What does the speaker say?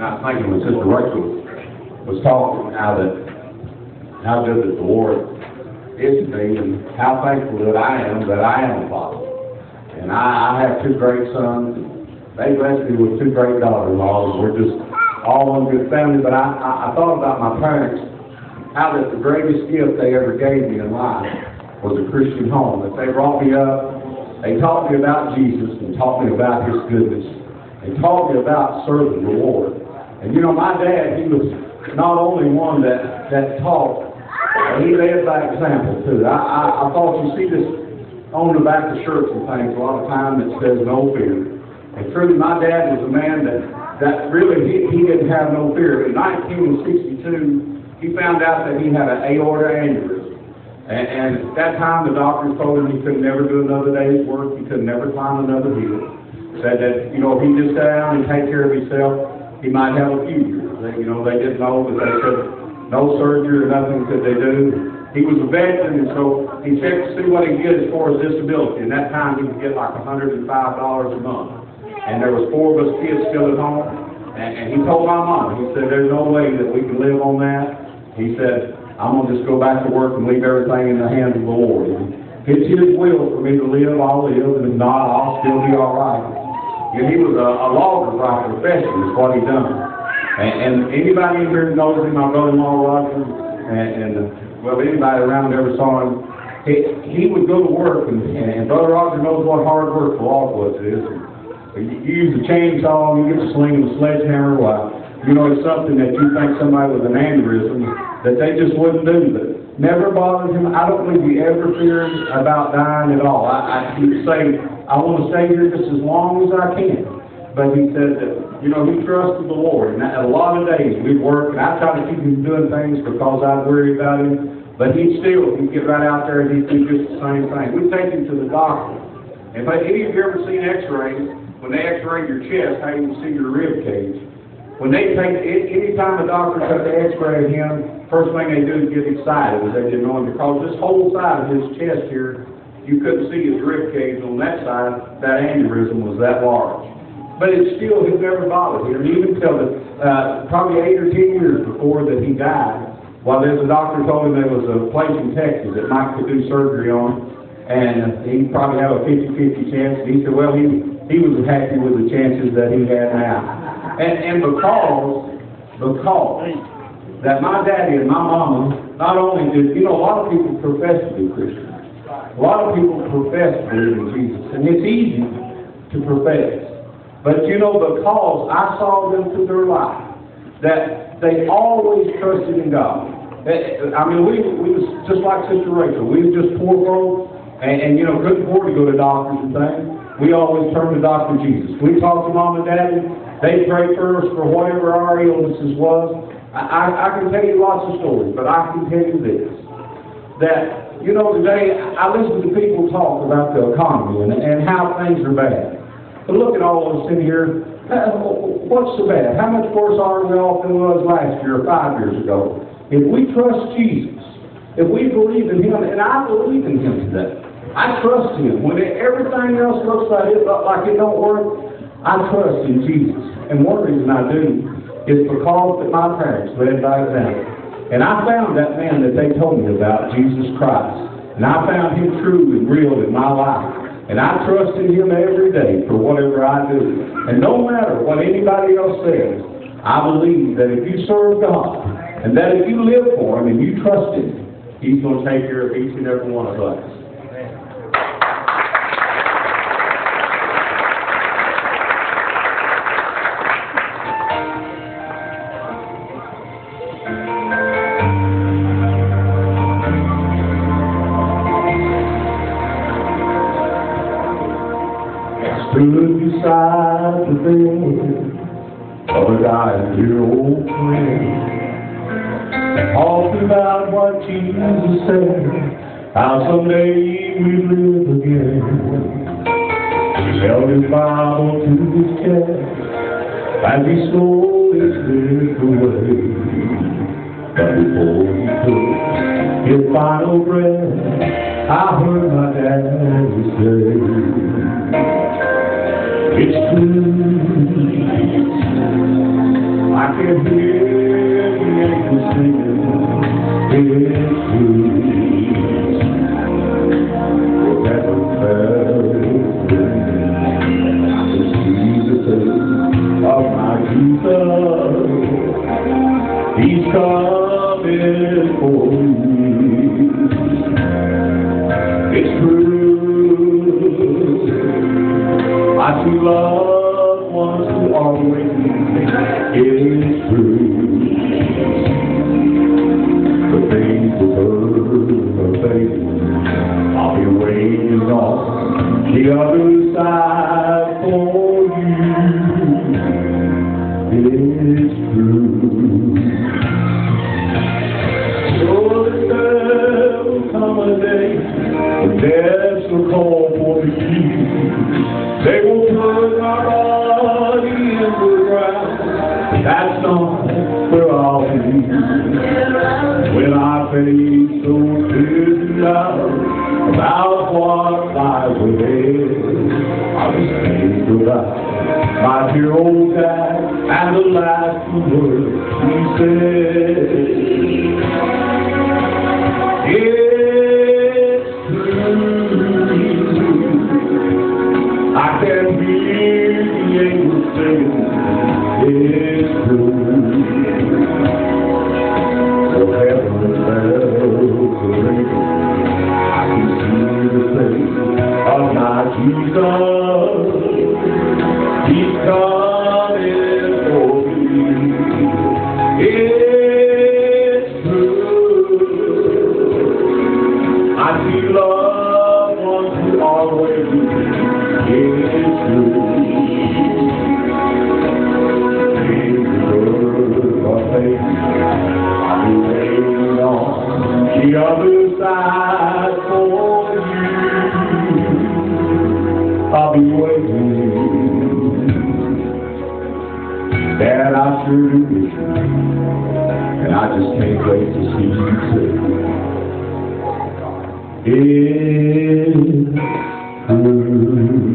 I was thinking when Sister Rachel was talking how good that the Lord is to me, and how thankful that I am a father. And I have two great sons. They blessed me with two great daughters-in-laws. We're just all one good family. But I thought about my parents, how that the greatest gift they ever gave me in life was a Christian home. That they brought me up, they taught me about Jesus and taught me about His goodness, and taught me about serving the Lord. And you know, my dad, he was not only one that taught, but he led by example too. I thought, you see this on the back of shirts and things a lot of time that says no fear. And truly, my dad was a man that really, he didn't have no fear. In 1962, he found out that he had an aorta aneurysm. And at that time, the doctors told him he could never do another day's work, he could never climb another hill. Said that, you know, if he just sat down and take care of himself, he might have a few years. They didn't know, but they said no surgery or nothing could they do. He was a veteran, and so he checked to see what he could get as far as disability. And that time, he could get like $105 a month. And there was 4 of us kids still at home. And he told my mom, he said, there's no way that we can live on that. He said, I'm going to just go back to work and leave everything in the hands of the Lord. If it's His will for me to live, I'll live, and if not, I'll still be all right. And he was a logger by profession, is what he done. And anybody in here knows him, my brother-in-law Roger, well, anybody around ever saw him, he would go to work, and Brother Roger knows what hard work for log was is. You use a chainsaw, you get to sling a sledgehammer, well, you know, it's something that you think somebody with an aneurysm, that they just wouldn't do. But never bothered him. I don't believe he ever feared about dying at all. I keep saying, I want to stay here just as long as I can. But he said that, you know, he trusted the Lord. And a lot of days we'd work, and I tried to keep him doing things because I'd worry about him. But he'd get right out there and he'd do just the same thing. We'd take him to the doctor. And if any of you ever seen x-rays, when they x-ray your chest, how you can see your rib cage. When they take, any time a doctor took the x-ray of him, first thing they do is get excited, as they didn't know him, because this whole side of his chest here, you couldn't see his rib cage on that side. That aneurysm was that large. But it still, it never bothered him, even until probably 8 or 10 years before that he died. While there's a doctor told him there was a place in Texas that Mike could do surgery on, and he'd probably have a 50-50 chance. And he said, well, he was happy with the chances that he had now. And because that my daddy and my mama, not only did, you know, a lot of people profess to be Christians. A lot of people profess to believe in Jesus. And it's easy to profess. But, you know, because I saw them through their life, that they always trusted in God. I mean, we was just like Sister Rachel. We was just poor folks and you know, couldn't afford to go to doctors and things. We always turned to Dr. Jesus. We talked to Mom and Daddy. They prayed for us for whatever our illnesses was. I can tell you lots of stories, but I can tell you this. That, you know, today I listen to people talk about the economy and how things are bad. But look at all of us in here. What's so bad? How much worse are we off than we was last year or 5 years ago? If we trust Jesus, if we believe in Him, and I believe in Him today, I trust Him. When everything else looks like it don't work, I trust in Jesus. And one reason I do is because that my parents led by example. And I found that man that they told me about, Jesus Christ. And I found Him true and real in my life. And I trust in Him every day for whatever I do. And no matter what anybody else says, I believe that if you serve God, and that if you live for Him and you trust Him, He's going to take care of each and every one of us. Stood beside the bed of a dying dear old friend, talking about what Jesus said, how someday we'd live again. He held his Bible to his chest as he slowly slipped away. But before he took his final breath, I heard my daddy say, it's true, I can hear the angels singing, it's true. Heaven fell, I can see the face of my Jesus. He's coming for me. It's true. I see loved ones who are waiting. It's true. The things of earth are fading. I'll be waiting on the other side for you. It's true. Come a day when death will call for the key. They will put my body in the ground. That's not where I'll be. When I face those busy hours about what lies ahead, I'll just think about my dear old dad and the last words he said. It's true. I can hear the angels singing. It's true. So heaven bells are ringing. I can see the face of my Jesus. He's coming for me. It's true. I see loved ones who are waiting. It's true. Things are fading. I'll be waiting on the other side for you. I'll be waiting. Dad, I sure do miss you. And I just can't wait to see you too. It's true.